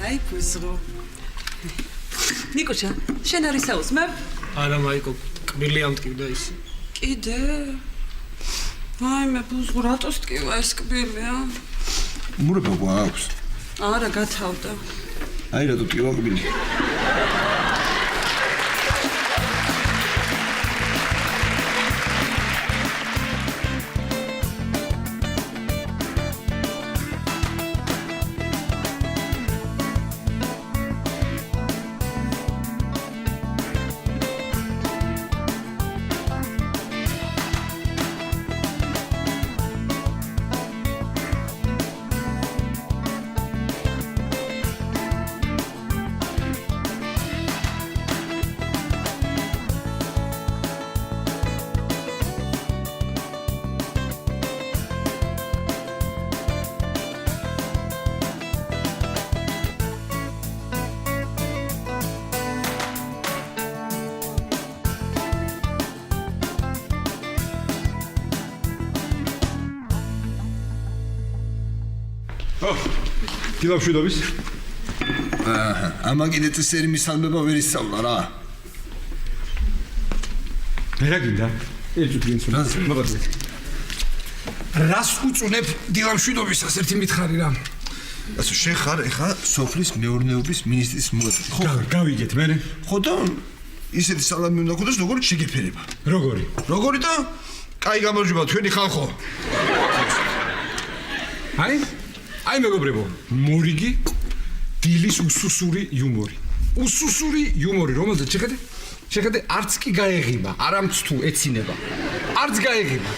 აი ბუზღო. ნიკოჩა, შენ არის საუზმე? არა მაიკო, კბილი ამტკივდა ის. კიდე? აი მე ბუზღო რატოს ტკივა ეს კბილია? მურება გვაქვს. არა, გათავდა. აი რატო ტკივა კბილი? დილამშვიდობის. ამა კიდე წესერი მისალმება ვერ ისწავლა რა. რა გინდა? ეჭვით გინცულა. მოგწევთ. რას უწუნებ დილამშვიდობისას ერთი მითხარი რა. ასე შენ ხარ ეხა სოფლის მეურნეობის მინისტრის მოადგილე. ხო, გავიგეთ მე. ხო და ისეთი სალამი უნდა გქონდეს როგორიც შეგეფერება. როგორი? როგორი და კაი გამარჯობა თქვენი ხალხო. აი მეგობრებო, მორიგი დილის უსუსური იუმორი. უსუსური იუმორი, რომელზეც შეხედე არც კი გაეღიმა, არამც თუ ეცინება. არც გაეღიმა.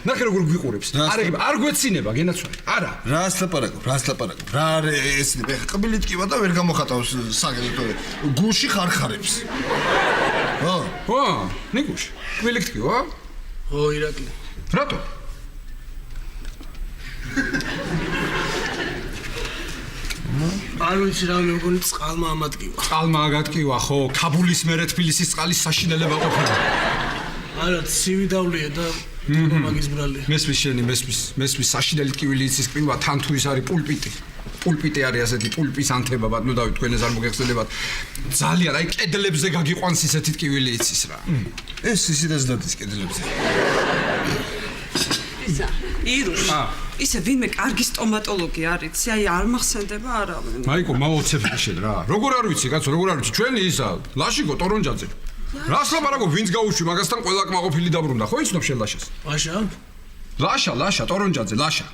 ნახე როგორ გვიყურებს. არ ეღიმა, არ გვეცინება, გენაცვალე. არა. რას ლაპარაკობ? რა ეცნება? ყბილი ტკივა და ვერ გამოხატავს საგელეთო. გულში ხარხარებს. ხო, ნიკუშ, ყბილი ტკივა? ხო, ირაკლი. რატო? არ ვიცი რა მე მგონი წყალმა ამატკივა. წყალმა აგატკივა, ხო, ქაბულის მერე თბილისის წყალის საშინელება ყოფილა. არა, ცივი დავლია და მაგის ბრალია. მესმის შენი, მესმის საშინელი ტკივილი იცის ყივა თან თუ ის არის პულპიტი. პულპიტი არის ასეთი პულპის ანთებაბად, ნუ დავით თქვენ ეს არ მოგეხსენებათ. ძალიან, აი კედლებზე გაგიყვანს ისეთი ტკივილი იცის რა. ეს ისედაც დადის კედლებზე. ირუშ. ისე ვინმე კარგი სტომატოლოგი არის, აი არ მახსენდება არავინ. მაიკო, მავოცებ შენ რა. როგორ არ ვიცი, კაცო, როგორ არ ვიცი, ჩვენი ისა, ლაშიკო ტორონჯაძე. რას ლაპარაკობ, ვინც გაუშვი, მაგასთან ყველა კმაყოფილი დაბრუნდა, ხო იცნობ შენ ლაშას? ლაშა, ტორონჯაძე, ლაშა.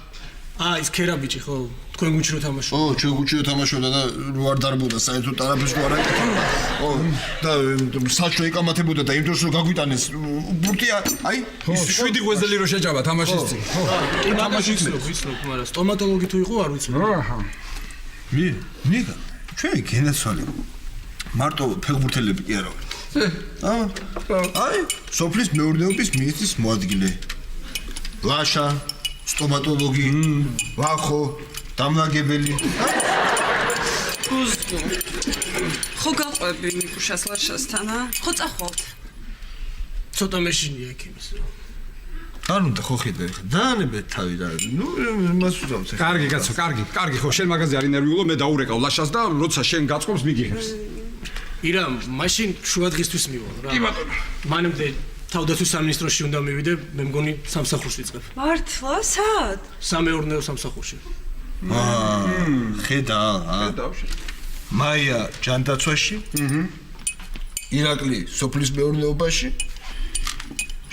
ის ქერაბიჭი ხო, თქვენ გუჩირო თამაშობ. ო, ჩვენ გუჩირო თამაშობდა და რო არ დარბოდა საერთოდ არაფერს რო არ აკეთებდა. ო, და საჩო ეკამათებოდა და იმ დროს რო გაგვიტანეს, ბურთია, აი, ის 7 ღვეზელი რო შეჭამა თამაშის წინ. ხო, თამაშის ვიცნობ, მაგრამ სტომატოლოგი თუ იყო არ ვიცი. აჰა. მიგა, ჩვენი გენაცვალე. მარტო ფეხბურთელები კი არა ვართ. აი, სოფლის მეურნეობის მინისტრის მოადგილე. ლაშა სტომატოლოგი, ვახო, დამლაგებელი. ბუზღო. ხო გაყვები ნიკუშას ლაშასთან, ხო წახვალთ. ცოტა მეშინია იქიმის. არ უნდა ხო ხედავ ხა. დაანებეთ თავი რა. ნუ მას უძავს ხა. კარგი კაცო, კარგი, ხო შენ მაგაზე არ ინერვიულო, მე დაურეკავ ლაშას და როცა შენ გაწყობს მიგიღებს. ირა, მაშინ შუა დღისთვის მივალ რა. კი ბატონო. მანამდე თავდაცვის სამინისტროში უნდა მივიდე, მე მგონი სამსახურს ვიწყებ. მართლა, სად? სამეურნეო სამსახურში. ხედავ შენ. მაია ჯანდაცვაში? ირაკლი სოფლის მეურნეობაში?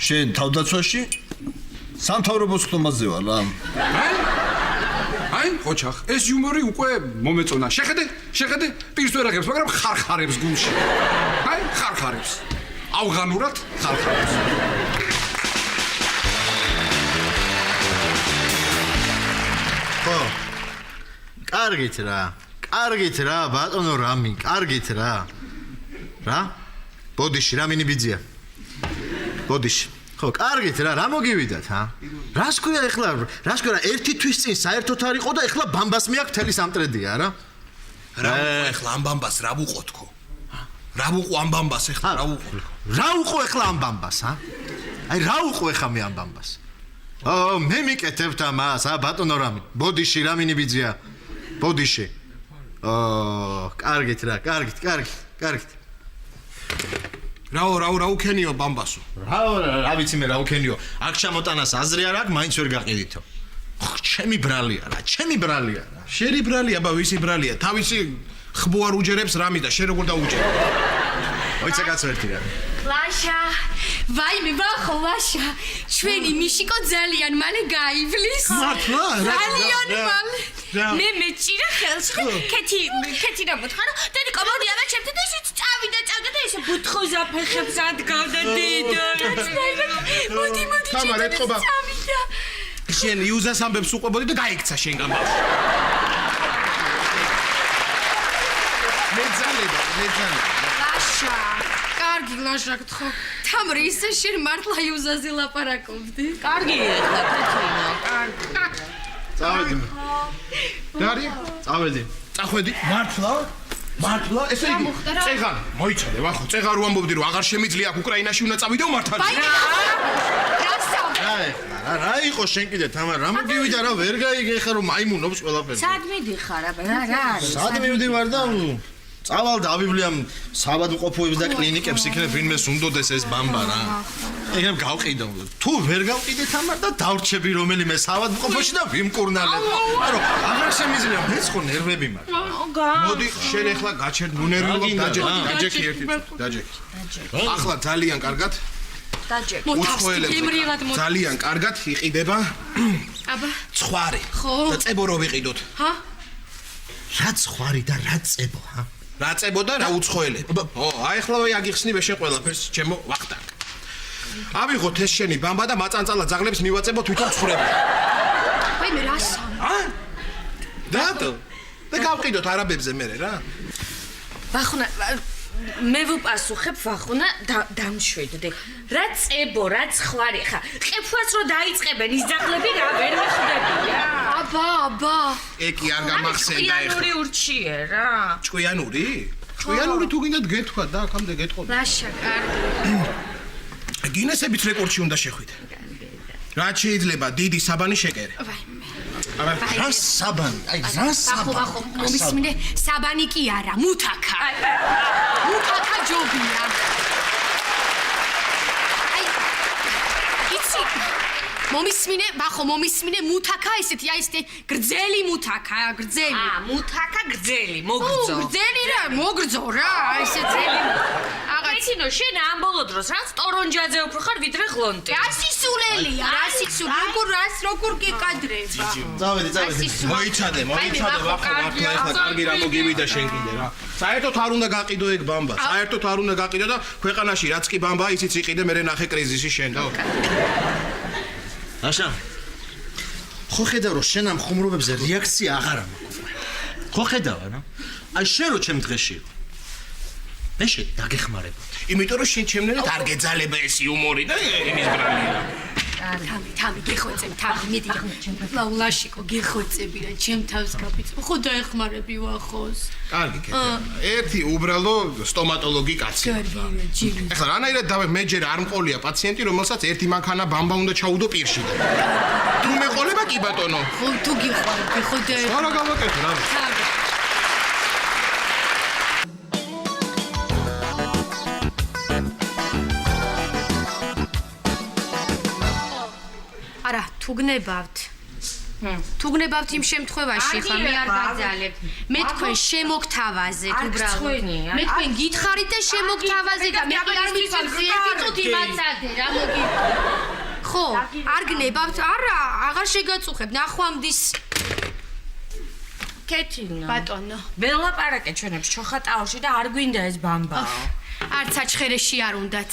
შენ თავდაცვაში? სამთავრობოს ხტომაზე ვარ რა. აი, ხოჩახ, ეს იუმორი უკვე მომეწონა. შეხედე, პირს ვერ აღებს, მაგრამ ხარხარებს გულში. აი, ხარხარებს. ავღანურად ხარხარებს. ხო. კარგით რა, ბატონო რამი, კარგით რა. რა? ბოდიში, რა მინიბიძია. ბოდიში. ხო, კარგით რა მოგივიდათ, რას ქვია ეხლა? რას ქვია, ერთი თვის წინ საერთოდ არ იყო და ეხლა ბამბას მიაქვს მთელი სამტრედია რა. რა ეხლა ამ ბამბას რა ვუყო თქო? რა ვუყო ამ ბამბას ეხლა რა ვუყო? რა უყო ეხლა ამ ბამბას, აი რა უყო ეხლა მე ამ ბამბას? მე მიკეთებთ ამას, ბატონო რამი. ბოდიში რა მინიბიძია. ბოდიში. კარგით რა, კარგით. რა უქენიო ბამბასო. რა ვიცი მე რა უქენიო. აქ ჩამოტანას აზრი არ აქვს, მაინც ვერ გაყიდითო. ჩემი ბრალია რა. შენი ბრალია, აბა ვისი ბრალია? თავისი ხბო არ უჯერებს რამი და შენ როგორ დაუჯერე? მოიცა კაცო ერთი რა. ლაშა, ვაიმე ბახო ლაშა, ჩვენი მიშიკო ძალიან მალე გაივლის. მართლა? ძალიან მალე. მე მეჭირა ხელში, კეთი რა მოთხარო, და კომოდი ამა ჩემთან და ისიც წავიდა და ესე ბუთხოზე ფეხებს ადგავდა დედა. მოდი. თამარ ეთყობა. წავიდა. შენ იუზას ამბებს უყვებოდი და გაიქცა შენგან ბავშვი. მეძალება. ლაშა, კარგი ლაშა გთხოვ. თამრი ისე შენ მართლა იუზაზე ლაპარაკობდი? კარგი ეხლა კეთინა, კარგი. წავედი. დარი? წავედი. წახვედი. მართლა? ესე იგი. წეღარ. მოიცადე, ვახო, წეღარ უამბობდი რომ აღარ შემიძლია აქ უკრაინაში უნდა წავიდეო მართალი. რა იყო შენ კიდე თამარ რა მოგივიდა რა ვერ გაიგე ხა რომ მაიმუნობს ყველაფერს. სად მიდიხარ აბა რა არის? სად მივდივარ და წავალ და ავიბლიამ საბადმყოფოებს და კლინიკებს იქნებ ვინმეს უნდოდეს ეს ბამბა რა. ეგრე გავყიდო. თუ ვერ გავყიდე თამარ და დავრჩები რომელიმე საბადმყოფოში და ვიმკურნალებ. არო აღარ შემიძლია მეც ხო ნერვები მაქვს. მოდი შენ ახლა გაჩერდ ნერვიულობ დაჯექი ერთი. ახლა ძალიან კარგად უცხოელებს ძალიან კარგად იყიდება აბა ცხვარი და წებო რო ვიყიდოთ. რა ცხვარი და რა წებო ჰა? რა წებო და რა უცხოელები. აი ახლა აგიხსნი მე შენ ყველაფერს ჩემო ვახტანგ. ავიღოთ ეს შენი ბამბა და მაწანწალა ძაღლებს მივაწებო თვითონ ცხრები. აი მე რასა? და გავყიდოთ არაბებზე მე რა. ვახუნა მე ვუპასუხებ ვახუნა დამშვიდდი. რა წებო, რა ცხვარი ხა. ყეფვას რო დაიწყებენ ის ძაღლები რა ვერ მეხვდები. აბა. ეკი არ გამახსენდა ეხლა. ჭკვიანური ურჩიე რა. ჭკვიანური? ჭკვიანური თუ გინდათ გეთქვა და აქამდე გეტყობ. ლაშა კარგი. გინესებით რეკორდში უნდა შეხვიდე. რა შეიძლება დიდი საბანი შეკერე. რა საბანი? აი რა საბანი? ახო, მომისმინე, საბანი კი არა, მუთაკა. მუთაკა ჯობია. აი იცი მომისმინე მუთაკა ესეთი აი ესეთი გრძელი მუთაკა, გრძელი. მუთაკა გრძელი, მოგრძო. გრძელი რა, მოგრძო რა, აი ესე ძელი. კეთინო, შენ ამ ბოლო დროს რაც ტორონჯაძე უფრო ხარ ვიდრე ღლონტი. რასისულელია, როგორ გეკადრება. წავედი. მოიცადე, ვახო მართლა ეხლა კარგი რა მოგივიდა შენ კიდე რა. საერთოდ არ უნდა გაყიდო ეგ ბამბა. საერთოდ არ უნდა გაყიდო და ქვეყანაში რაც კი ბამბა ისიც იყიდე მე ნახე კრიზისი შენ და. აშა. ხო ხედავ რომ შენ ამ ხუმრობებზე რეაქცია აღარ მაქვს. ხო ხედავ რა? აი შენ რო ჩემ დღეში იყო. მე შენ დაგეხმარებოდი. იმიტომ რომ შენ ჩემნერად არ გეძალება ეს იუმორი და იმის ბრალია. თამი გეხვეწები, მიდი. ლაშიკო გეხვეწები რა, ჩემ თავს გაფიცო. ხო დაეხმარები ვახოს. კარგი კეთება. ერთი უბრალო სტომატოლოგი კაცი. ეხლა რანაირად დავე მე ჯერ არ მყოლია პაციენტი, რომელსაც ერთი მანქანა ბამბა უნდა ჩაუდო პირში. თუ მეყოლება კი ბატონო. ხო თუ გიყვარდი, ხო დაეხმარები. არა გავაკეთე რა. არა, თუ გნებავთ იმ შემთხვევაში ხა მე არ გაძალებ. მე თქვენ შემოგთავაზეთ უბრალოდ. მე თქვენ გითხარით და შემოგთავაზეთ და მე არ მიცვალ ერთი წუთი მაცადე რა მოგი. ხო, არ გნებავთ? არა, აღარ შეგაწუხებ. ნახვამდის კეთინა. ბატონო. ველაპარაკე ჩვენებს ჩოხატაურში და არ გვინდა ეს ბამბაო. არც საჩხერეში არ უნდათ.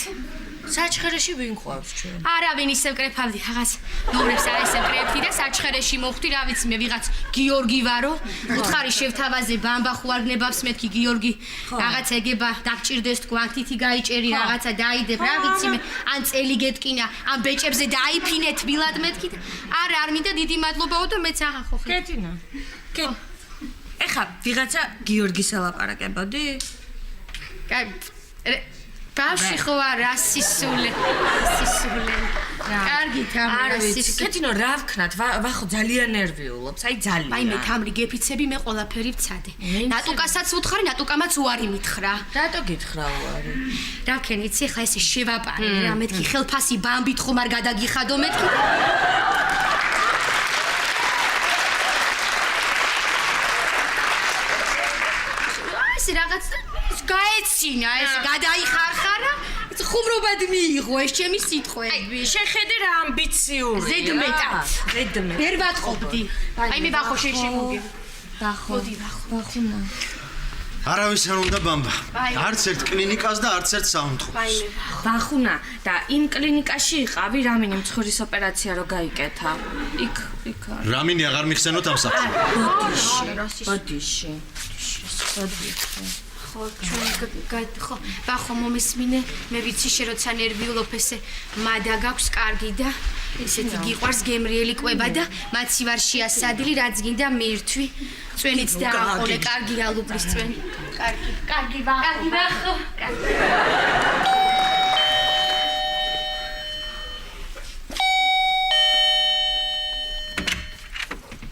საჩხერეში ვინ ყვავს ჩვენ? არავინ ისევ კრეფავდი, რაღაც ნომრებს არ ისევ კრეფთი და საჩხერეში მოხვდი, რა ვიცი მე ვიღაც გიორგი ვარო. უთხარი შევთავაზე ბამბა ხო არ გნებავს მეთქი გიორგი. რაღაც ეგება დაგჭირდეს თქვა, თითი გაიჭერი რაღაცა დაიდებ, რა ვიცი მე. ან წელი გეტკინა, ან ბეჭებზე დაიფინე თბილად მეთქი. არა, არ მინდა დიდი მადლობაო და მეც აღარ ხო ხე. კეთინა. ეხა ვიღაცა გიორგის ელაპარაკებოდი? კაი ბავში ხო არ რასისულე კარგით, არ ვიცი, კეთინო რა ვქნათ, ვახო ძალიან ნერვიულობს, აი ძალიან. აი მე თამრი გეფიცები, მე ყველაფერი ვცადე. ნატუკასაც უთხარი, ნატუკამაც უარი მითხრა. რატო გითხრა უარი? რა ვქენ, იცი, ხა ესე შევაპარე რა, მეთქი ხელფასი ბამბით ხომ არ გადაგიხადო მეთქი. ეს რაღაც გაეცინა, ეს გადაიხარხარა. ხუმრობად მიიღო ეს ჩემი სიტყვები. შეხედე რა ამბიციურია. ზედმეტად. ვერ ვატყობდი. აი მე ბახო შემოგივი. ბახოდი, ბახუნა. არავის არ უნდა ბამბა. არც ერთ კლინიკას და არც ერთ საუნთხოს. ბახუნა და იმ კლინიკაში იყავი რამინი მცხურის ოპერაცია რო გაიკეთა. იქ რამინი აღარ მიხსენოთ ამ საქმეს. ბოდიში. ხო, ხო, ბახო მომესმინე, მე ვიცი შე როცა ნერვიულობ ესე მადა გაქვს კარგი და ესეთი გიყვარს გემრიელი კვება და მაცი ვარ შეასადილი, რაც გინდა მირთვი. წვენიც დააყოლე, კარგი ალუბლის წვენი. კარგი ბახო.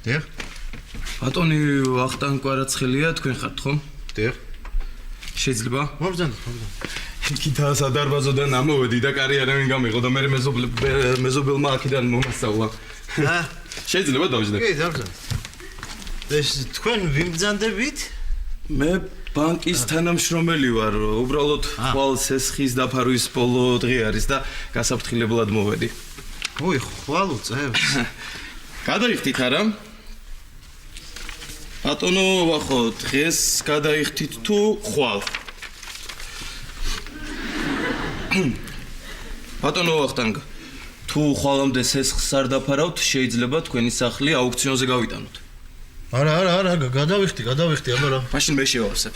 დიახ. ბატონი ვახტანგ კვარაცხელია, თქვენ ხართ ხომ? დიახ. შეიძლება? მობრძანოთ. კითხა სადარბაზოდან ამოვედი და კარიერა მინ გამიღო და მე მეზობელმა აქედან მომასწავლა. შეიძლება დავждდე. კი, დავждდეთ. ეს თქვენ ვიმბრძანდებით? მე ბანკის თანამშრომელი ვარ, უბრალოდ ხვალ სესხის დაფარვის ბოლო დღე არის და გასაფრთხილებლად მოვედი. ოი, ხვალ უწევს. გადაიხდით არა? ბატონო ვახო, დღეს გადაიხდით თუ ხვალ? ბატონო ვახტანგ, თუ ხვალამდე სესხს არ დაფარავთ, შეიძლება თქვენი სახლი აუქციონზე გავიტანოთ. არა, გადავიხდი, აბა რა. მაშინ მე შევავსებ.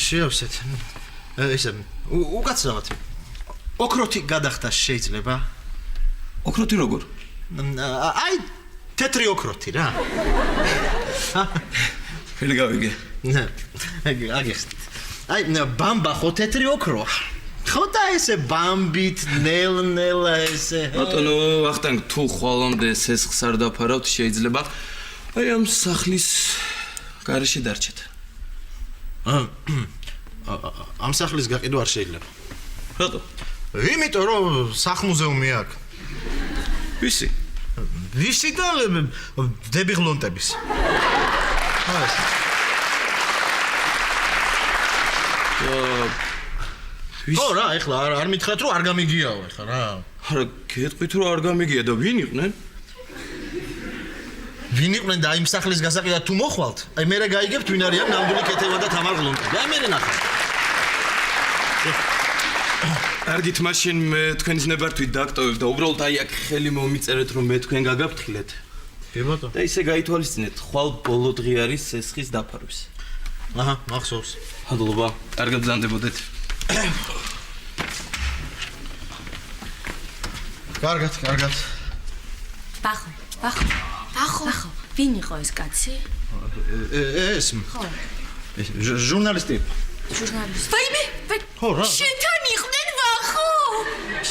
შევავსეთ. ესე, უკაცრავად. ოქროთი გადახდა შეიძლება? ოქროთი როგორ? აი, თეთრი ოქროთი რა. ხელი გავიგე. აგიხსნით. აი, ბამბა ხო თეთრი ოქროა. ხო და ესე ბამბით, ნელ-ნელა ესე. ბატონო ვახტანგ, თუ ხვალამდე სესხს არ დაფარავთ, შეიძლება აი ამ სახლის გარეშე დარჩეთ. ამ სახლის გაყიდვა არ შეიძლება. რატო? იმიტომ რომ სახლ-მუზეუმი აქვს. ვისი? ვისი და დებიღლონტების. ხო რა, ეხლა არ მითხრათ რომ არ გამიგიაო ეხლა რა. არა, გეტყვით რომ არ გამიგია და ვინ იყვნენ? ვინ იყვნენ და იმ სახლის გასაყიდად თუ მოხვალთ? აი მე რა გაიგებთ ვინ არიან ნამდვილი კეთება და თამარ გლონტები. აი მე ნახე. კარგით, მაშინ მე თქვენის ნებართვით დაგტოვებ და უბრალოდ აი აქ ხელი მომიწერეთ რომ მე თქვენ გაგაფრთხილეთ. კი ბატონო. და ისე გაითვალისწინეთ, ხვალ ბოლო დღე არის სესხის დაფარვის. აჰა, მახსოვს. მადლობა. კარგად ბრძანდებოდეთ. კარგად. ბახო. ვინ იყო ეს კაცი? ეს. ხო. ჟურნალისტი. ვაიმე, ხო რა. შენთან იყვნენ ბახო.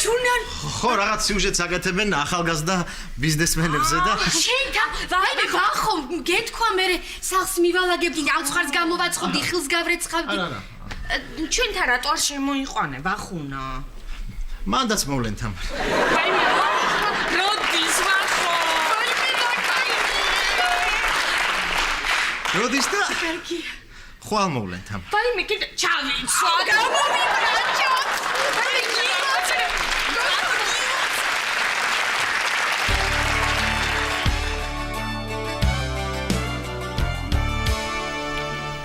ჟურნალ. ხო, რაღაც სიუჟეტს აკეთებენ ახალგაზრდა ბიზნესმენებზე და შენთან, ვაიმე ბახო, გეთქვა მე სახლს მივალაგებდი, ავცხარს გამოვაცხობდი, ხილს გავრეცხავდი. არა. ჩვენთან რატო არ შემოიყვანე ბახუნა? მანდაც მოვლენ თამ. ვაიმე, როდის ბახო? როდის და? ხვალ მოვლენ თამ. ვაიმე, კიდე ჩავიცვა, გამომიბრაჭო.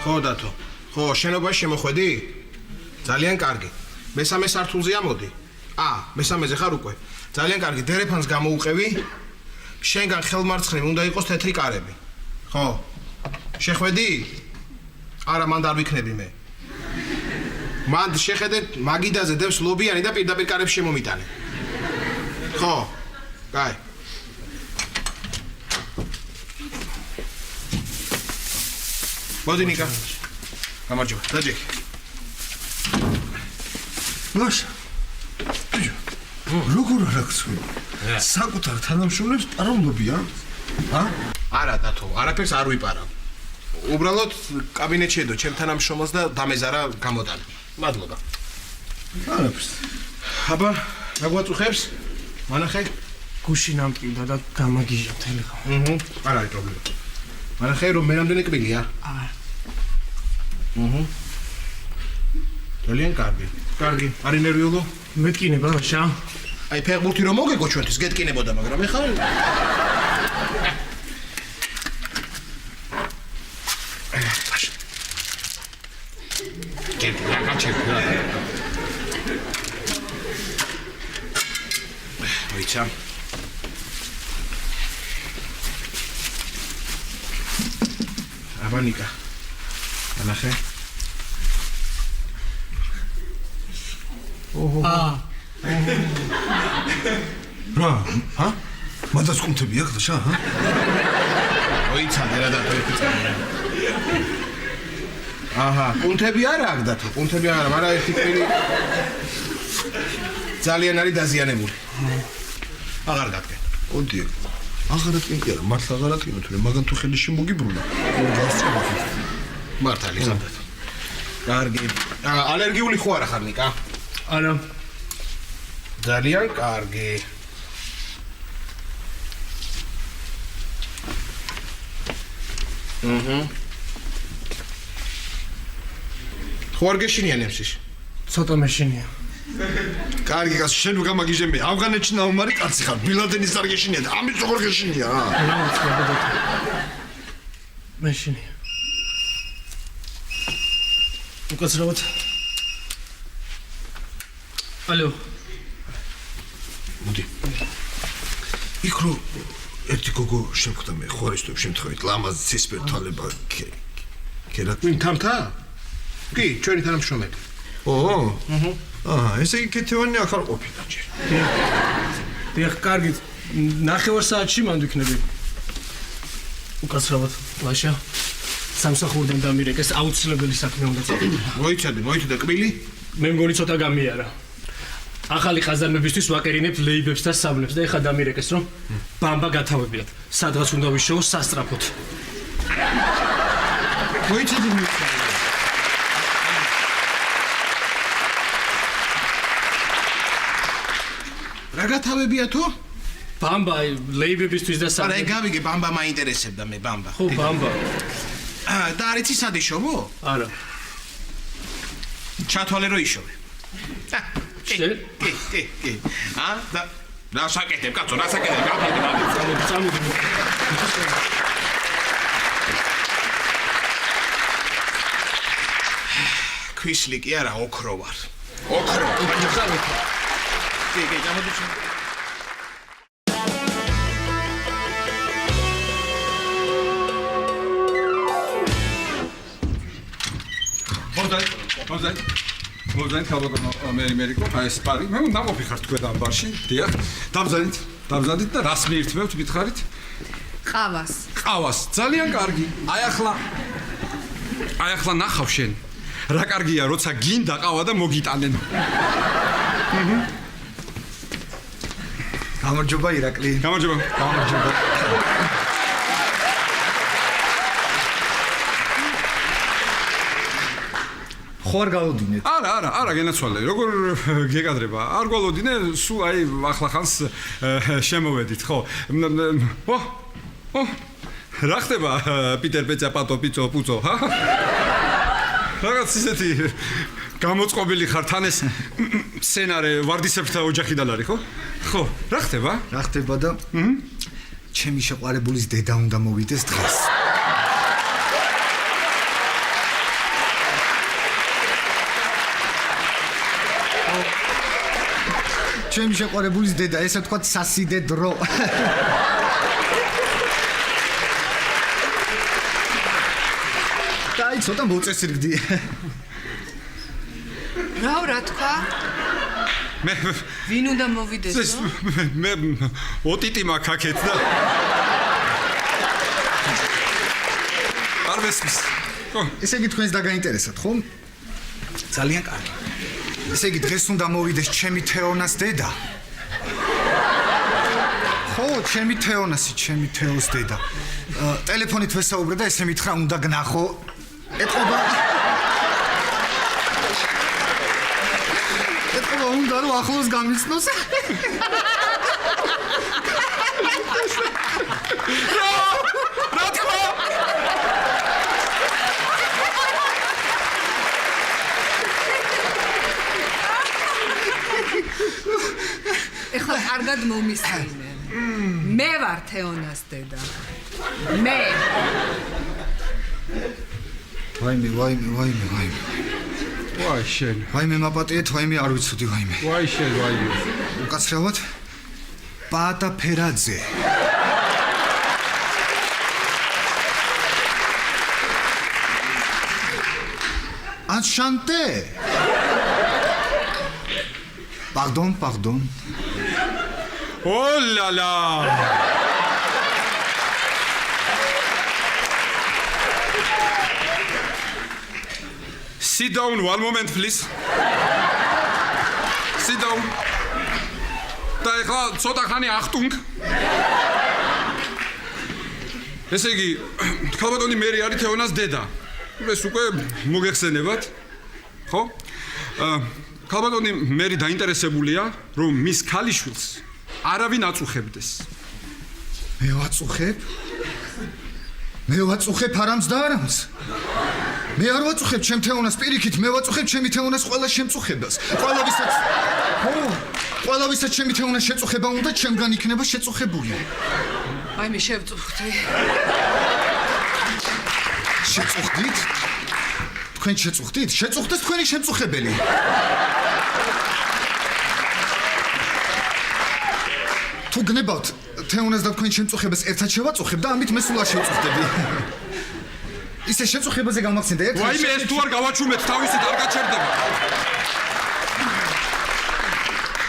ხო დათო. ხო, შენობაში შემოხვედი? ძალიან კარგი. მესამე სართულზე ამოდი. მესამეზე ხარ უკვე. ძალიან კარგი, დერეფანს გამოუყევი. შენგან ხელმარცხნივ უნდა იყოს თეთრი კარები. ხო. შეხვედი? არა, მანდ არ ვიქნები მე. მანდ შეხედე მაგიდაზე დევს ლობიანი და პირდაპირ კარებს შემომიტანე. ხო. კაი. მოდი ნიკა. გამარჯობა. დაჯექი. ლაშა. როგორ არ აქვს? საკუთარ თანამშრომლებს პარავნობია? არა დათო, არაფერს არ ვიპარავ. უბრალოდ კაბინეტშიედო ჩემ თანამშრომელს და დამეზარა გამოტანა. მადლობა. არაფერს. აბა, რა გვაწუხებს? მანახე? გუში ნამტკიცდა და გამაგიჟა თელეხა. არ არის პრობლემა. მანახე რომ მე რამდენი კბილია? ძალიან კარგი. კარგი. არის ნერვიულო? მეტკინება რაშა? აი ფეხბურთი რომ მოგეკო ჩვენთვის გეტკინებოდა, მაგრამ ეხლა მოიცა. აბანიკა. ანახე. რა? მადაც კუნთები აქვს და შა? მოიცადე რა და თოიფიცა. აჰა, კუნთები არა აქვს დათო, კუნთები არა, მაგრამ ერთი პირი ძალიან არის დაზიანებული. აღარ გაგკენ. ოდი. აღარ გაგკენ კი არა, მართლა აღარ გაგკენო, თორემ მაგან თუ ხელი შემოგიბრუნა. მართალი ხარ დათო. კარგი. ალერგიული ხო არა ხარ ნიკა? არა. ძალიან კარგი. ხო არ გეშინია ნემსის? ცოტა მეშინია. კარგი, გას შენ გამაგიჟე მე. ავღანეთში ნაუმარი კაცი ხარ. ბილადენის არ გეშინია და ამის როგორ გეშინია? მეშინია. უკაცრავად. ალო. მოდი. იქრო ერთი გოგო შემხვდა მე ხوارისტებს შემთხვევით ლამაზ ცისფერ თვალება კერატ. ვინ თამთა? კი, ჩვენი თანამშრომელი. ესე იგი კეთევანი ახალ ყოფილა ჯერ. დიახ, კარგი. ნახევარ საათში მანდ ვიქნები. უკაცრავად, ლაშა. სამსახურიდან დამირეკეს აუცილებელი საქმე უნდა წავიდე. მოიცადე კბილი? მე მგონი ცოტა გამიარა. ახალი ყაზარმებისთვის ვაკერინებთ ლეიბებს და სამლებს და ეხა დამირეკეს რომ ბამბა გათავებიათ. სადღაც უნდა ვიშოვო სასტრაფოდ. მოიცადე რა გათავებიათო? ბამბა ლეიბებისთვის და არა, გავიგე ბამბა მაინტერესებდა მე ბამბა. ხო, ბამბა. და არიცი სად იშოვო? არა. ჩათვალე რომ იშოვე. კი. და რა საკეთებ, კაცო, რა საკეთებ? წამოდი. ქვისლი კი არა, ოქრო ვარ. ოქრო. კი, გამოდი. მოგზაინთ ქალბატონო მერიკო, აი ეს პარი. მე უნდა მოფიხარ თქვენ ამ ბარში. დიახ. დამზადით და რას მიირთმევთ, მითხარით? ყავას. ყავას. ძალიან კარგი. აი ახლა ნახავ შენ. რა კარგია, როცა გინდა ყავა და მოგიტანენ. გამარჯობა ირაკლი. გამარჯობა. ხო არ გავოდინეთ? არა, გენაცვალე. როგორ გეკადრება? არ გვალოდინე, სულ აი ახლა ხანს შემოვედით, ხო? რა ხდება პიტერ პეცა პატო პიცო პუცო, ხა? რაღაც ისეთი გამოწყობილი ხარ თან ეს სცენარე ვარდისებრთა ოჯახიდან არის, ხო? ხო, რა ხდება? რა ხდება და ჩემი შეყვარებულის დედა უნდა მოვიდეს დღეს. ჩემი შეყვარებულის დედა, ესე თქვა სასიდე დრო. დაი ცოტა მოწესრიგდი. რა თქვა? მე ვინ უნდა მოვიდეს? მე ოტიტი მაქვს აქეთ და არ მესმის. ესე იგი თქვენს დაგაინტერესათ, ხო? ძალიან კარგი. ესე იგი დღეს უნდა მოვიდეს ჩემი თეონას დედა. ხო, ჩემი თეონასი, ჩემი თეოს დედა. ტელეფონით ვესაუბრე და ესე მითხრა, უნდა გნახო. ეთყობა. ეთყობა უნდა რომ ახლოს გამიცნოს. რა თქმა? ეხლა კარგად მომისმინე. მე ვარ თეონას დედა. მე. ვაიმე. ვაი შენ. ვაიმე მაპატიეთ, ვაიმე არ ვიცოდი ვაიმე. ვაი შენ, ვაიმე. უკაცრავად პაატა ფერაძე. Enchanté. Pardon. Oh là là. Sit down one moment please. Sit down. და ეხლა ცოტა ხანი ახტუნგ. ესე იგი, ქალბატონი მერი არის თეონას დედა. ეს უკვე მოგეხსენებათ. ხო? ქალბატონი მერი დაინტერესებულია, რომ მის ქალიშვილს არავინ აწუხებდეს. მე ვაწუხებ არამს და არამს. მე არ ვაწუხებ ჩემ თეონას პირიქით, მე ვაწუხებ ჩემი თეონას ყველა შემწუხებას. ყველა ვისაც ჩემი თეონას შეწუხება უნდა, ჩემგან იქნება შეწუხებული. აი მე შევწუხდი. შეწუხდით? თქვენ შეწუხდით? შეწუხდეს თქვენი შემწუხებელი. თუ გნებავთ თეონას და თქვენ შემწუხებას ერთად შევაწუხებ და ამით მე სულ არ შევწუხდები. ისე შემწუხებაზე გამახსენდა ერთად. ვაიმე ეს თუ არ გავაჩუმეთ თავისით არ გაჩერდება.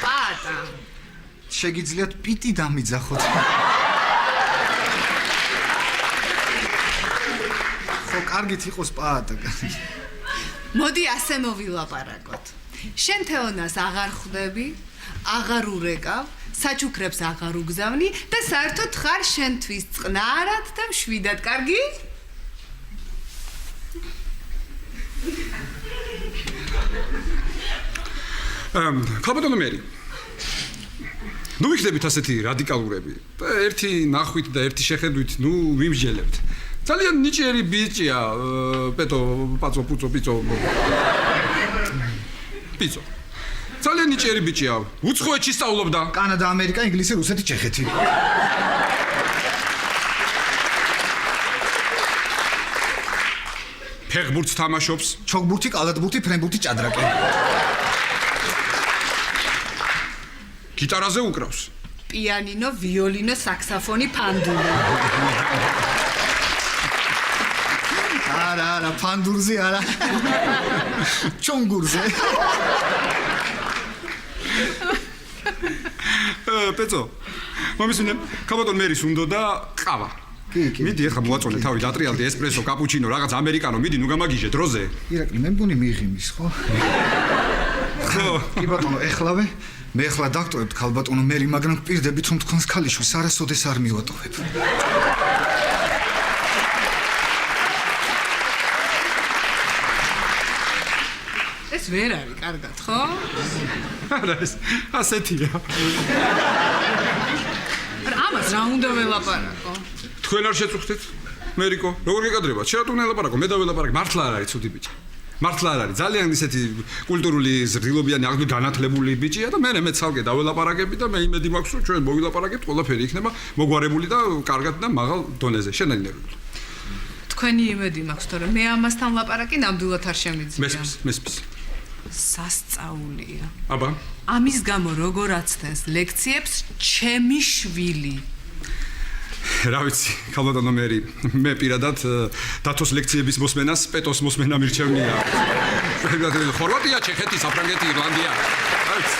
პატა. შეგიძლიათ პიტი დამიძახოთ. ხო, კარგით იყოს პატა. მოდი ასე მოვილაპარაკოთ. შენ თეონას აღარ ხვდები, აღარ ურეკავ, საჩუქრებს აღარ უგზავნი და საერთოდ ხარ შენთვის წყნარად და მშვიდად, კარგი? ქალბატონო მერი. ნუ ვიქნებით ასეთი რადიკალურები და ერთი ნახვით და ერთი შეხედვით ნუ ვიმსჯელებთ. ძალიან ნიჭიერი ბიჭია, პეტო, პაწო, პუწო, პიცო. ძალიან ნიჭიერი ბიჭია. უცხოეთში სწავლობდა. კანადა, ამერიკა, ინგლისი, რუსეთი, ჩეხეთი. ფეხბურთს თამაშობს. ჩოგბურთი, კალათბურთი, ფრენბურთი, ჭადრაკი. გიტარაზე უკრავს. პიანინო, ვიოლინო, საქსაფონი, ფანდური. არა, ფანდურზე არა. ჩონგურზე. პეცო. მომისმინე, ქალბატონ მერის უნდა და ყავა. კი. მიდი ახლა მოაწონე თავი დატრიალდი ესპრესო, კაპუჩინო, რაღაც ამერიკანო, მიდი ნუ გამაგიჟე დროზე. ირაკლი, მე მგონი მიიღიმის, ხო? ხო. კი ბატონო, ეხლავე მე ახლა დაგტოვებთ ქალბატონო მერი, მაგრამ გპირდებით რომ თქვენს ქალიშვილს არასოდეს არ მივატოვებ. ეს ვერ არის კარგად, ხო? არა, ეს ასეთია. ამას რა უნდა ველაპარაკო? თქვენ არ შეწუხდით? მერიკო, როგორ გეკადრებათ? შეატუნე ლაპარაკო, მე დაველაპარაკე, მართლა არ არის ცუდი ბიჭი. მართლა არ არის, ძალიან ისეთი კულტურული ზრდილობიანი, აღდგა განათლებული ბიჭია და მე ცალკე დაველაპარაკები და მე იმედი მაქვს, რომ ჩვენ მოვილაპარაკებთ, ყველაფერი იქნება მოგვარებული და კარგად და მაღალ დონეზე. შენაინერული. თქვენი იმედი მაქვს, თორემ მე ამასთან ლაპარაკი ნამდვილად არ შემიძლია. მესმის. სასწაულია. აბა. ამის გამო როგორ აცდენს ლექციებს ჩემი შვილი. რა ვიცი, ქალბატონო მერი, მე პირადად დათოს ლექციების მოსმენას პეტოს მოსმენა მირჩევნია. ხორვატია, ჩეხეთი, საფრანგეთი, ირლანდია. რა ვიცი.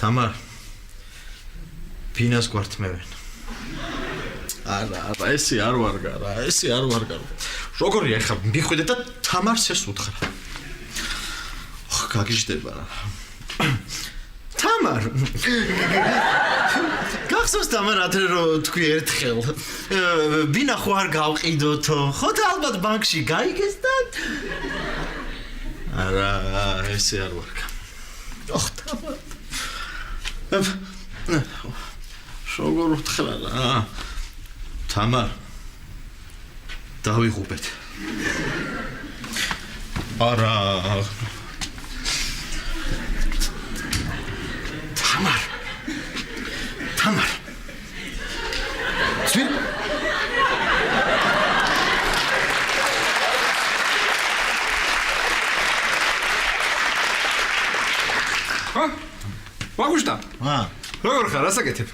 თამარ ფინას გვართმევენ. არა, ესე არ ვარგა რა, ესე არ ვარგა. როგორია ხა მიხვიდე და თამარს ეს უთხრა. ხო, გაგიჟდება რა. თამარ. გახსოვს თამარ ადრე რომ თქვი ერთხელ. ბინა ხო არ გავყიდოთო. ხო და ალბათ ბანკში გაიგეს და არა, ესე არ ვარგა. ოხ თამარ. როგორ უთხრა რა. თამარ. დავიღუპეთ. არა. თამარ. ძვირ. ხა? მაგუშტა. როგორ ხარ, ასაკეთებ?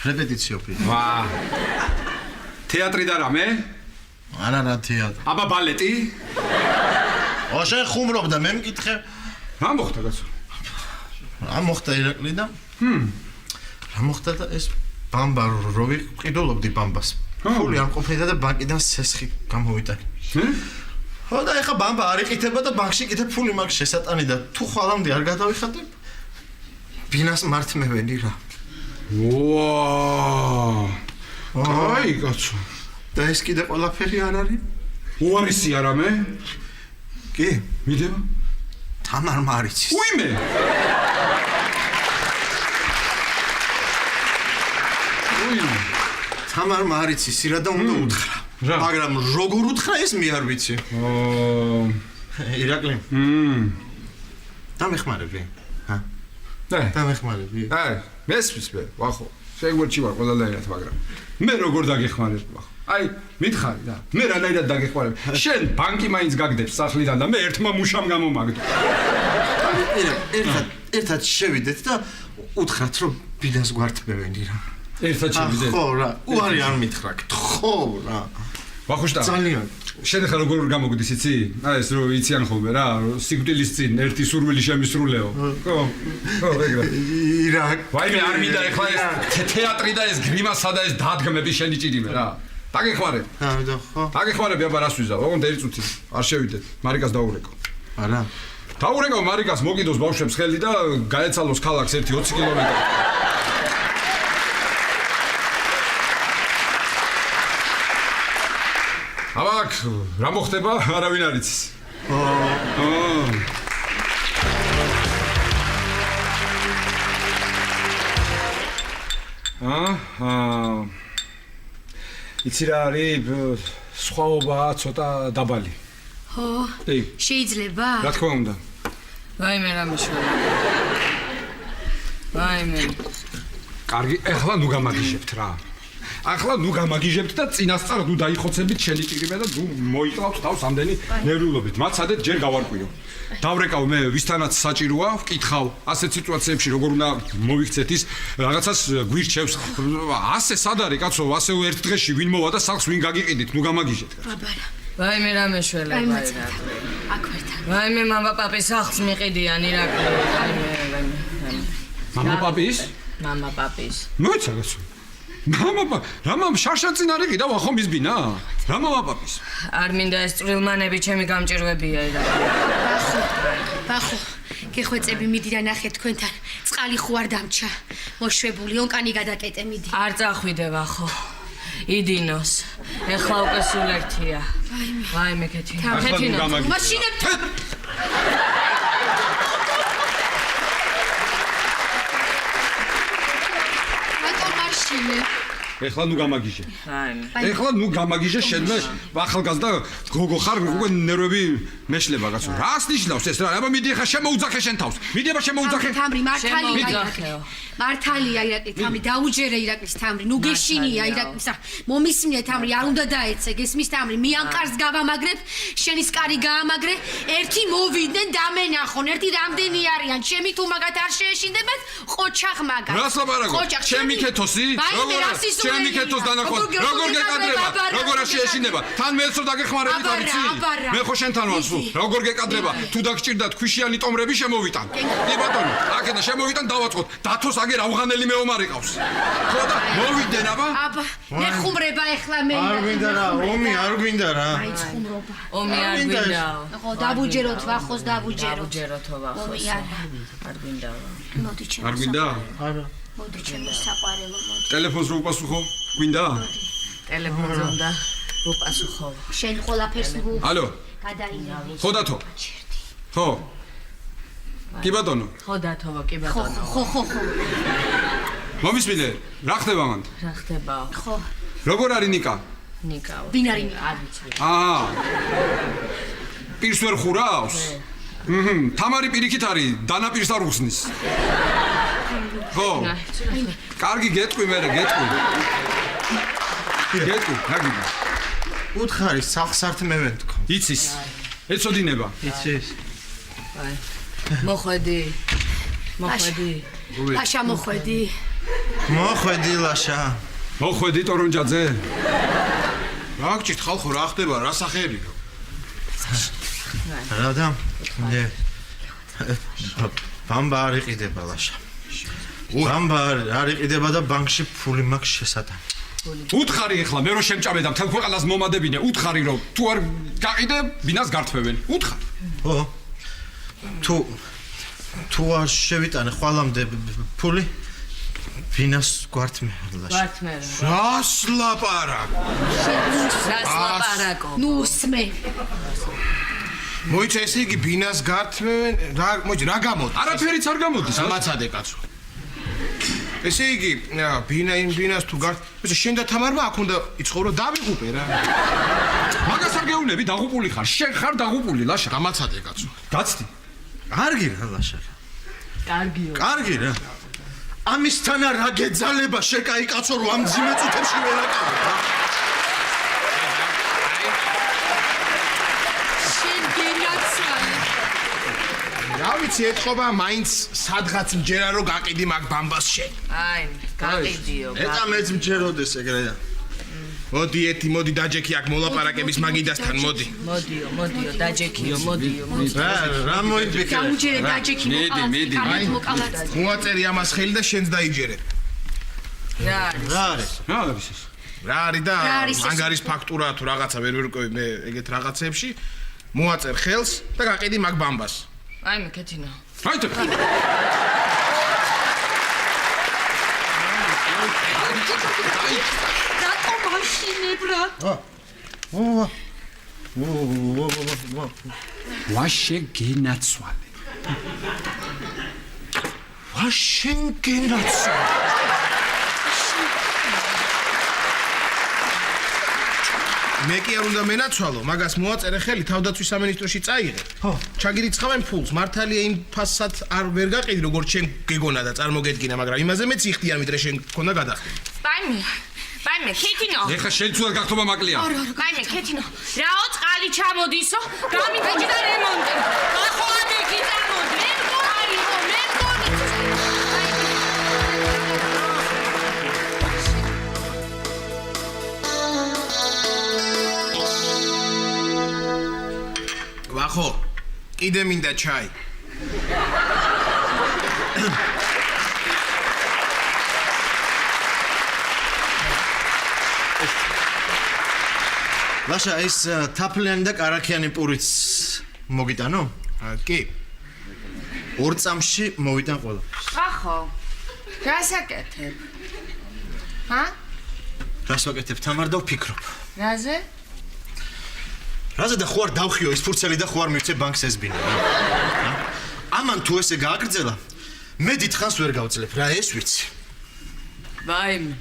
რეპეტიციო პრი. თეატრი და რამე? არა, თეატრი. აბა ბალეტი? შენ ხუმრობ და მე მკითხე. რა მოხდა კაცო? რა მოხდა ირაკლი და? რა მოხდა და ეს ბამბა რო ვიყიდულობდი ბამბას. ფული არ ყოფნიდა და ბანკიდან სესხი გამოვიტანე. ხო და ეხა ბამბა არ იყიდება და ბანკში კიდე ფული მაქვს შესატანი და თუ ხვალამდე არ გადავიხადებ ბინას მართმევენი რა. აი კაცო. და ეს კიდე ყველაფერი არ არის? უარესი არამე? კი, მიდება? თამარ მარიცის. უიმე. თამარ მარიცის ირა და უნდა უთხრა. მაგრამ როგორ უთხრა ეს მე არ ვიცი. ირაკლი. დამეხმარები. ჰა? დამეხმარები. მესმის მე, ვახო. შეგვერჩი ვარ ყველანაირად, მაგრამ მე როგორ დაგეხმარებ, ვახო. აი, მითხარი და მე რანაირად დაგეხმარებ. შენ ბანკი მაინც გაგდებს სახლიდან და მე ერთმა მუშამ გამომაგდო. ერთად შევიდეთ და უთხრათ რომ ბინას გვართმევენი რა. ერთად შევიდეთ. ხო რა, უარი არ მითხრა, ხო რა. ვახუშტა. ძალიან. შენ ხარ როგორ გამოგდის იცი? აი ეს რო იციან ხოლმე რა, სიკვდილის წინ ერთი სურვილი შემისრულეო. ხო. ხო, ეგრე. ვაიმე არ მინდა ეხლა ეს თეატრი და ეს გრიმასა და ეს დადგმები შენი ჭირიმე რა. დაგეხმარებ. ხო. დაგეხმარებ, აბა რას ვიზავ? ოღონდ ერთი წუთი. არ შევიდეთ. მარიკას დაურეკო. არა. დაურეკო მარიკას, მოგიდოს ბავშვებს ხელი და გაეცალოს ქალაქს ერთი 20 კილომეტრი. აბა, რა მოხდება? არავინ არ იცის. იცი რა არის? სხვაობაა ცოტა დაბალი. ხო. შეიძლება? რა თქმა უნდა. ვაიმე რა მეშველა. ვაიმე. კარგი, ეხლა ნუ გამაგიჟებთ რა. ახლა ნუ გამაგიჟებთ და წინასწარ ნუ დაიხოცებით შენი ჭირიმე და ნუ მოიკლავთ თავს ამდენი ნერვიულობით. მაცადეთ ჯერ გავარკვიო. დავრეკავ მე ვისთანაც საჭიროა, ვკითხავ ასეთ სიტუაციებში როგორ უნდა მოვიქცეთ ის რაღაცას გვირჩევს. ასე სად არის კაცო, ასე ერთ დღეში ვინ მოვა და სახლს ვინ გაგიყიდით, ნუ გამაგიჟეთ. აბარა. ვაიმე რა მეშველა. აქ ვერთან. ვაიმე მამა პაპის სახლს მიყიდიან ირაკლი. მამა პაპის? მამა პაპის. მოიცა კაცო. რამა შარშანწინ არ იყიდა ვახო მის ბინა? რა მამა პაპის? არ მინდა ეს წვრილმანები ჩემი გამჭირვებია ირაკლი. ბახო, გეხვეწები მიდი და ნახე თქვენთან. წყალი ხო არ დამჩა. მოშვებული ონკანი გადაკეტე მიდი. არ წახვიდე ვახო. იდინოს. ეხლა უკვე სულ ერთია. ვაიმე ქეთინა. ქეთინა. მაშინებ ეხლა ნუ გამაგიჟე. ვაიმე. ეხლა ნუ გამაგიჟე შენმე ახალგაზრდა გოგო ხარ უკვე ნერვები მეშლება კაცო. რას ნიშნავს ეს რა? აბა მიდი ეხლა შემოუძახე შენ თავს. მიდი აბა შემოუძახე. თამრი მართალია ირაკლი თამრი დაუჯერე ირაკლის თამრი ნუ გეშინია ირაკლის მომისმინე თამრი არ უნდა დაეცე გესმის თამრი მიამყარს გავამაგრებ შენის კარი გაამაგრე ერთი მოვიდნენ დამენახონ ერთი რამდენი არიან ჩემი თუ მაგათ არ შეეშინდებათ ყოჩაღ მაგათ რას ლაპარაკობ ჩემი ქეთოსი ჩემი ქეთოს დანახოთ როგორ გეკადრება როგორ არ შეეშინდება თან მეცო დაგეხმარებით არ იცი მე ხო შენთან ვარ კაცო, როგორ გეკადრება? თუ დაგჭირდათ ქვიშიანი ტომრები შემოვიტან. კი ბატონო, აქედა შემოვიტან დავაწყოთ. დათოს აგერ ავღანელი მეომარი ყავს. ხო და მოვიდნენ აბა? აბა, მე ხუმრება ეხლა მე. არ გვინდა რა, ომი არ გვინდა რა. მაინც ხუმრობა. ომი არ გვინდა. ხო, dabujეროთ ვახოს dabujეროთ. dabujეროთო ვახოს. ომი არა. არ გვინდა. მოდი ჩემო. არ გვინდა? არა. მოდი ჩემო საყვარელო, მოდი. ტელეფონს რო უპასუხო? გვინდა? ტელეფონზე უნდა ვუპასუხო. შენ ყველაფერს გულ. ალო. გადაინავი. ხო დათო. ხო. კი ბატონო. ხო დათო, კი ბატონო. ხო. მომისმინე, რა ხდება მან? რა ხდება? ხო. როგორ არის ნიკა? ნიკა. ვინ არის ნიკა? არ ვიცი. პირს ვერ ხურავს? თამარი პირიქით არის, დანაპირს არ უხსნის. ხო. კარგი გეტყვი მე, გეტყვი. გეტყვი, რა გინდა? უთხარი სახსართ მე ვენთქო. იცის. ეცოდინება. იცის. აი. მოხვედი. ლაშა მოხვედი. მოხვედი ლაშა. მოხვედი ტორონჯაძე. რა გჭირთ ხალხო, რა ხდება, რა სახეები? რა და? ბამბა არ იყიდება ლაშა. ბამბა არ იყიდება და ბანკში ფული მაქვს შესატანი. უთხარი ეხლა მე რო შემჭამე და მთელ ქვეყანას მომადებინე, უთხარი რომ თუ არ გაყიდე, ბინას გართმევენ. უთხარი. ხო. თუ არ შევიტანე ხვალამდე ფული ბინას გვართმე ლაშა. გვართმე. რას ლაპარაკო? ნუ სმე. მოიცა ესე იგი ბინას გართმევენ, მოიცა რა გამოდის? არაფერიც არ გამოდის. გამაცადე კაცო. ესე იგი ბინას თუ ესე შენ და თამარმა აქ უნდა იცხოვრო დავიღუპე რა. მაგას არ გეუნები, დაღუპული ხარ. შენ ხარ დაღუპული, ლაშა. გამაცადე კაცო. დაცდი. კარგი რა ლაშა. კარგი რა. ამისთან რა გეძალება შეკაი კაცო რომ ამ ძიმე წუთებში ვერ აკავებ რა. შენ გენაცვალე. რა ვიცი, ეთყობა მაინც სადღაც მჯერა რომ გაყიდი მაგ ბამბას შენ. აი, გაყიდიო. ეტა მეც მჯეროდეს ეგრეა. მოდი დაჯექი აქ მოლაპარაკების მაგიდასთან, მოდი. მოდიო, დაჯექიო, მოდიო. რა მოიწვიკე? გამუჯერე დაჯექი მიდი. მოკალაც. მოაწერი ამას ხელი და შენც დაიჯერე. რა არის? რა არის და ანგარის ფაქტურა თუ რაღაცა ვერ ვერკვევი მე ეგეთ რაღაცებში. მოაწერ ხელს და გაყიდი მაგ ბამბას. აი მე კეთინა. აიტო. რატო მაშინებრა? ვაშე გენაცვალე. მე კი არ უნდა მენაცვალო, მაგას მოაწერე ხელი თავდაცვის სამინისტროში წაიღე. ხო. ჩაგირიცხავენ ფულს, მართალია იმ ფასად არ ვერ გაყიდი როგორც შენ გეგონა და წარმოგედგინა, მაგრამ იმაზე მეც იხდიან, ვიდრე შენ გქონდა გადახდი. ბაიმე, კეთინო. ეხა შეიძლება გახტობა მაკლია. ბაიმე, კეთინო. რაო წყალი ჩამოდისო, გამიგიჯი და რემონტი. ახო ადეგი წამოდი. მე მგონი. ვახო, კიდე მინდა ჩაი. ლაშა ეს თაფლიანი და კარაქიანი პურიც მოგიტანო? კი. ორ წამში მოვიტან ყველა. ახო. რასაკეთებ? რას ვაკეთებ? თამარ და ვფიქრობ. რაზე? რაზე და ხوار დავხიო ის ფურცელი და ხوار მივცე ბანკს ესბინა. ამან თუ ესე გააგრძელა, მე დიდხანს ვერ გავძლებ რა ეს ვიცი. ბაიმე.